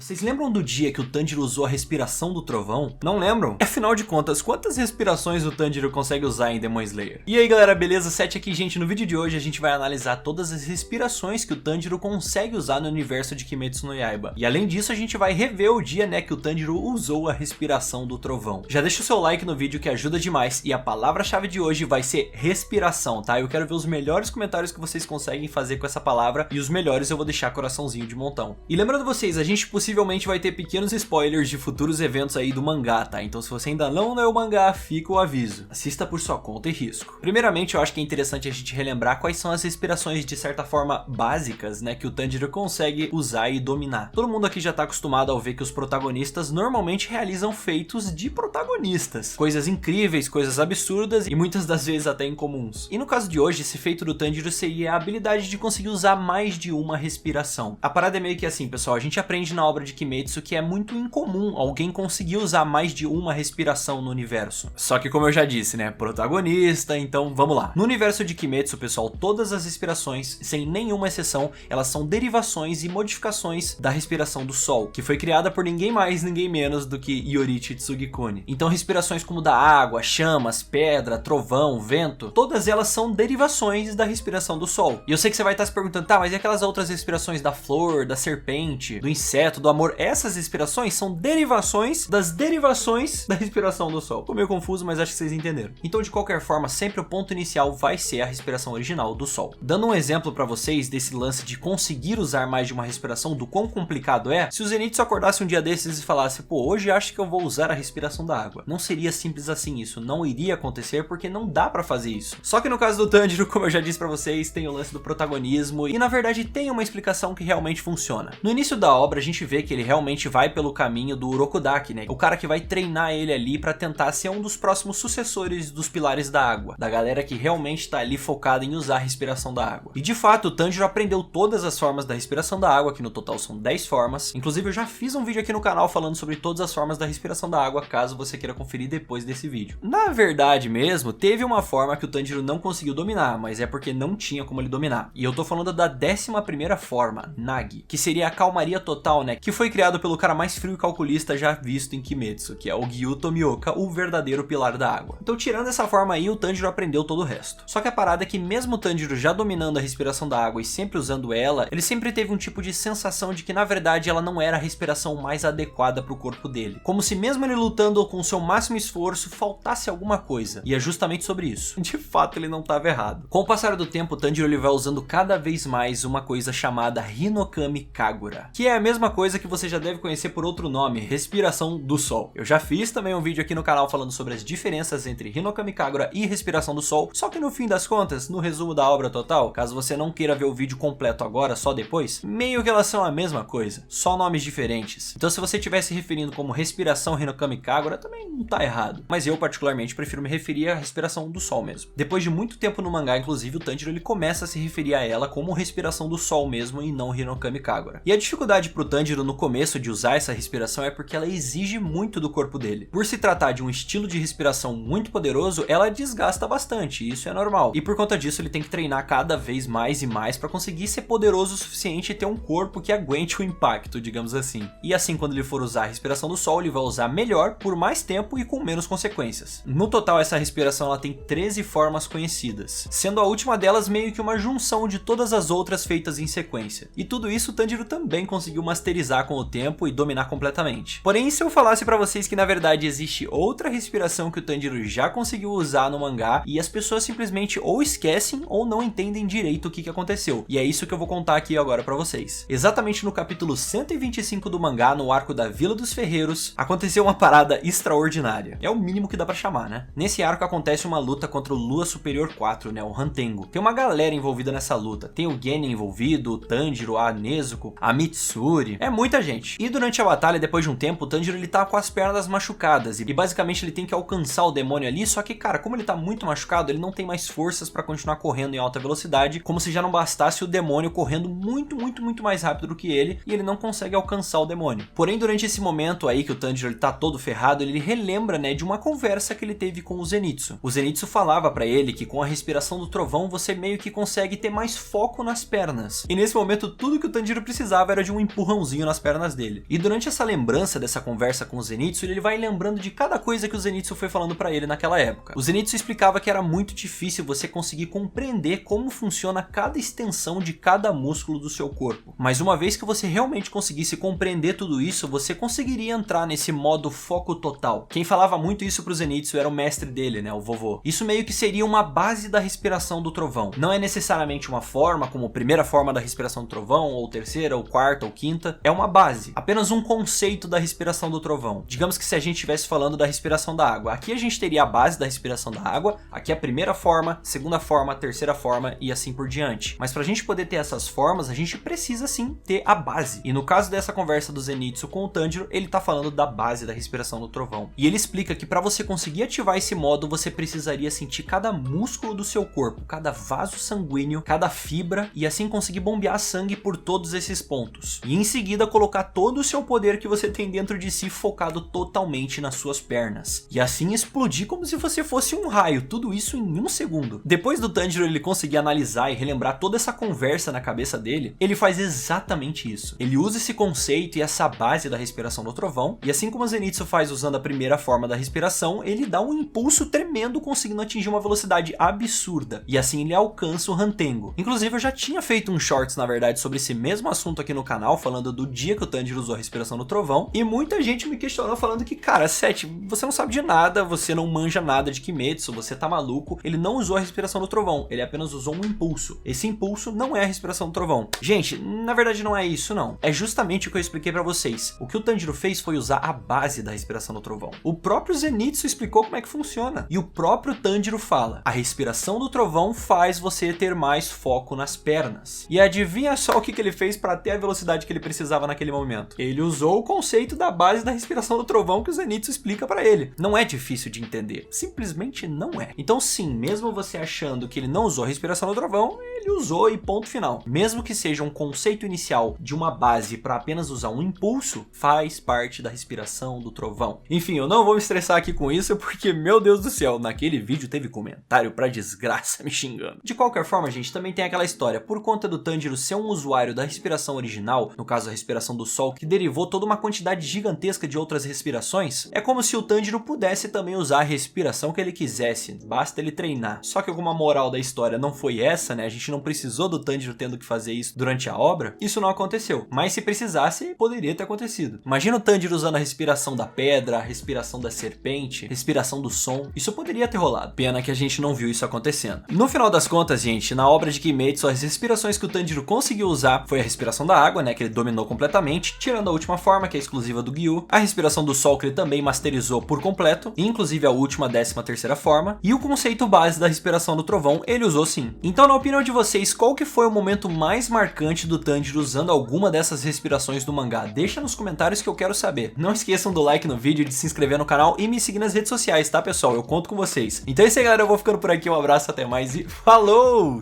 Vocês lembram do dia que o Tanjiro usou a respiração do trovão? Não lembram? Afinal de contas, quantas respirações o Tanjiro consegue usar em Demon Slayer? E aí galera, beleza? 7 aqui, gente. No vídeo de hoje a gente vai analisar todas as respirações que o Tanjiro consegue usar no universo de Kimetsu no Yaiba. E além disso a gente vai rever o dia, né, que o Tanjiro usou a respiração do trovão. Já deixa o seu like no vídeo que ajuda demais, e a palavra-chave de hoje vai ser respiração, tá? Eu quero ver os melhores comentários que vocês conseguem fazer com essa palavra, e os melhores eu vou deixar coraçãozinho de montão. E lembrando vocês, a gente possivelmente vai ter pequenos spoilers de futuros eventos aí do mangá, tá? Então se você ainda não leu o mangá, fica o aviso. Assista por sua conta e risco. Primeiramente, eu acho que é interessante a gente relembrar quais são as respirações de certa forma básicas, né, que o Tanjiro consegue usar e dominar. Todo mundo aqui já tá acostumado ao ver que os protagonistas normalmente realizam feitos de protagonistas. Coisas incríveis, coisas absurdas e muitas das vezes até incomuns. E no caso de hoje, esse feito do Tanjiro seria a habilidade de conseguir usar mais de uma respiração. A parada é meio que assim, pessoal, a gente aprende na obra de Kimetsu que é muito incomum alguém conseguir usar mais de uma respiração no universo. Só que como eu já disse, né, protagonista, então vamos lá. No universo de Kimetsu, pessoal, todas as respirações, sem nenhuma exceção, elas são derivações e modificações da respiração do sol, que foi criada por ninguém mais, ninguém menos do que Iorichi Tsugikuni. Então respirações como da água, chamas, pedra, trovão, vento, todas elas são derivações da respiração do sol. E eu sei que você vai estar se perguntando, tá, mas e aquelas outras respirações da flor, da serpente, do inseto, do amor? Essas respirações são derivações das derivações da respiração do sol. Ficou meio confuso, mas acho que vocês entenderam. Então, de qualquer forma, sempre o ponto inicial vai ser a respiração original do sol. Dando um exemplo pra vocês desse lance de conseguir usar mais de uma respiração, do quão complicado é, se o Zenitsu acordasse um dia desses e falasse, pô, hoje acho que eu vou usar a respiração da água. Não seria simples assim, isso não iria acontecer porque não dá pra fazer isso. Só que no caso do Tanjiro, como eu já disse pra vocês, tem o lance do protagonismo e na verdade tem uma explicação que realmente funciona. No início da obra a gente vê que ele realmente vai pelo caminho do Urokodaki, né? O cara que vai treinar ele ali pra tentar ser um dos próximos sucessores dos pilares da água, da galera que realmente tá ali focada em usar a respiração da água. E de fato o Tanjiro aprendeu todas as formas da respiração da água, que no total são 10 formas. Inclusive eu já fiz um vídeo aqui no canal falando sobre todas as formas da respiração da água, caso você queira conferir depois desse vídeo. Na verdade mesmo, teve uma forma que o Tanjiro não conseguiu dominar, mas é porque não tinha como ele dominar. E eu tô falando da 11ª forma, Nagi, que seria a calmaria total, né? Que foi criado pelo cara mais frio e calculista já visto em Kimetsu, que é o Gyuto Tomioka, o verdadeiro pilar da água. Então tirando essa forma aí, o Tanjiro aprendeu todo o resto. Só que a parada é que mesmo o Tanjiro já dominando a respiração da água e sempre usando ela, ele sempre teve um tipo de sensação de que na verdade ela não era a respiração mais adequada para o corpo dele. Como se mesmo ele lutando com o seu máximo esforço, faltasse alguma coisa. E é justamente sobre isso. De fato ele não estava errado. Com o passar do tempo, o Tanjiro ele vai usando cada vez mais uma coisa chamada Hinokami Kagura, que é a mesma coisa que você já deve conhecer por outro nome, respiração do sol. Eu já fiz também um vídeo aqui no canal falando sobre as diferenças entre Hinokami Kagura e respiração do sol, só que no fim das contas, no resumo da obra total, caso você não queira ver o vídeo completo agora, só depois, meio que elas são a mesma coisa, só nomes diferentes. Então se você estiver se referindo como respiração Hinokami Kagura, também não tá errado, mas eu particularmente prefiro me referir à respiração do sol mesmo. Depois de muito tempo no mangá, inclusive, o Tanjiro ele começa a se referir a ela como respiração do sol mesmo e não Hinokami Kagura. E a dificuldade pro Tanjiro no começo de usar essa respiração é porque ela exige muito do corpo dele. Por se tratar de um estilo de respiração muito poderoso, ela desgasta bastante, isso é normal. E por conta disso ele tem que treinar cada vez mais e mais para conseguir ser poderoso o suficiente e ter um corpo que aguente o impacto, digamos assim. E assim, quando ele for usar a respiração do sol, ele vai usar melhor, por mais tempo e com menos consequências. No total, essa respiração ela tem 13 formas conhecidas, sendo a última delas meio que uma junção de todas as outras feitas em sequência. E tudo isso o Tanjiro também conseguiu masterizar com o tempo e dominar completamente. Porém, se eu falasse pra vocês que na verdade existe outra respiração que o Tanjiro já conseguiu usar no mangá e as pessoas simplesmente ou esquecem ou não entendem direito o que aconteceu. E é isso que eu vou contar aqui agora pra vocês. Exatamente no capítulo 125 do mangá, no arco da Vila dos Ferreiros, aconteceu uma parada extraordinária. É o mínimo que dá pra chamar, né? Nesse arco acontece uma luta contra o Lua Superior 4, né? O Hantengo. Tem uma galera envolvida nessa luta. Tem o Genin envolvido, o Tanjiro, a Nezuko, a Mitsuri. É muita gente. E durante a batalha, depois de um tempo, o Tanjiro ele tá com as pernas machucadas e basicamente ele tem que alcançar o demônio ali, só que cara, como ele tá muito machucado, ele não tem mais forças pra continuar correndo em alta velocidade, como se já não bastasse o demônio correndo muito mais rápido do que ele, e ele não consegue alcançar o demônio. Porém, durante esse momento aí que o Tanjiro ele tá todo ferrado, ele relembra, né, de uma conversa que ele teve com o Zenitsu. O Zenitsu falava pra ele que com a respiração do trovão você meio que consegue ter mais foco nas pernas. E nesse momento tudo que o Tanjiro precisava era de um empurrãozinho nas pernas dele. E durante essa lembrança dessa conversa com o Zenitsu, ele vai lembrando de cada coisa que o Zenitsu foi falando pra ele naquela época. O Zenitsu explicava que era muito difícil você conseguir compreender como funciona cada extensão de cada músculo do seu corpo. Mas uma vez que você realmente conseguisse compreender tudo isso, você conseguiria entrar nesse modo foco total. Quem falava muito isso pro Zenitsu era o mestre dele, né, o vovô. Isso meio que seria uma base da respiração do trovão. Não é necessariamente uma forma, como a primeira forma da respiração do trovão, ou terceira, ou quarta, ou quinta. É uma base, apenas um conceito da respiração do trovão. Digamos que se a gente estivesse falando da respiração da água, aqui a gente teria a base da respiração da água, aqui a primeira forma, segunda forma, terceira forma e assim por diante. Mas pra gente poder ter essas formas, a gente precisa sim ter a base. E no caso dessa conversa do Zenitsu com o Tanjiro, ele tá falando da base da respiração do trovão. E ele explica que pra você conseguir ativar esse modo, você precisaria sentir cada músculo do seu corpo, cada vaso sanguíneo, cada fibra, e assim conseguir bombear sangue por todos esses pontos. E em seguida colocar todo o seu poder que você tem dentro de si focado totalmente nas suas pernas. E assim explodir como se você fosse um raio, tudo isso em um segundo. Depois do Tanjiro ele conseguir analisar e relembrar toda essa conversa na cabeça dele, ele faz exatamente isso. Ele usa esse conceito e essa base da respiração do trovão, e assim como o Zenitsu faz usando a primeira forma da respiração, ele dá um impulso tremendo conseguindo atingir uma velocidade absurda. E assim ele alcança o Hantengo. Inclusive eu já tinha feito um shorts na verdade sobre esse mesmo assunto aqui no canal, falando do dia que o Tanjiro usou a respiração do trovão, e muita gente me questionou falando que, cara, Seth, você não sabe de nada, você não manja nada de Kimetsu, você tá maluco, ele não usou a respiração do trovão, ele apenas usou um impulso. Esse impulso não é a respiração do trovão. Gente, na verdade não é isso não, é justamente o que eu expliquei pra vocês. O que o Tanjiro fez foi usar a base da respiração do trovão. O próprio Zenitsu explicou como é que funciona, e o próprio Tanjiro fala, a respiração do trovão faz você ter mais foco nas pernas. E adivinha só o que ele fez para ter a velocidade que ele precisava naquele momento? Ele usou o conceito da base da respiração do trovão que o Zenitsu explica para ele. Não é difícil de entender, simplesmente não é. Então sim, mesmo você achando que ele não usou a respiração do trovão, ele usou e ponto final. Mesmo que seja um conceito inicial de uma base para apenas usar um impulso, faz parte da respiração do trovão. Enfim, eu não vou me estressar aqui com isso porque, meu Deus do céu, naquele vídeo teve comentário pra desgraça me xingando. De qualquer forma, gente, também tem aquela história. Por conta do Tanjiro ser um usuário da respiração original, no caso a respiração do sol, que derivou toda uma quantidade gigantesca de outras respirações, é como se o Tanjiro pudesse também usar a respiração que ele quisesse, basta ele treinar. Só que como a moral da história não foi essa, né, a gente não precisou do Tanjiro tendo que fazer isso durante a obra, isso não aconteceu. Mas se precisasse, poderia ter acontecido. Imagina o Tanjiro usando a respiração da pedra, a respiração da serpente, respiração do som, isso poderia ter rolado. Pena que a gente não viu isso acontecendo. No final das contas, gente, na obra de Kimetsu, as respirações que o Tanjiro conseguiu usar foi a respiração da água, né, que ele dominou completamente, tirando a última forma, que é exclusiva do Gyu, a respiração do sol, que ele também masterizou por completo, inclusive a última 13ª forma, e o conceito base da respiração do trovão, ele usou sim. Então, na opinião de vocês, qual que foi o momento mais marcante do Tanjiro usando alguma dessas respirações do mangá? Deixa nos comentários que eu quero saber. Não esqueçam do like no vídeo, de se inscrever no canal e me seguir nas redes sociais, tá, pessoal? Eu conto com vocês. Então é isso aí, galera, eu vou ficando por aqui, um abraço, até mais e falou!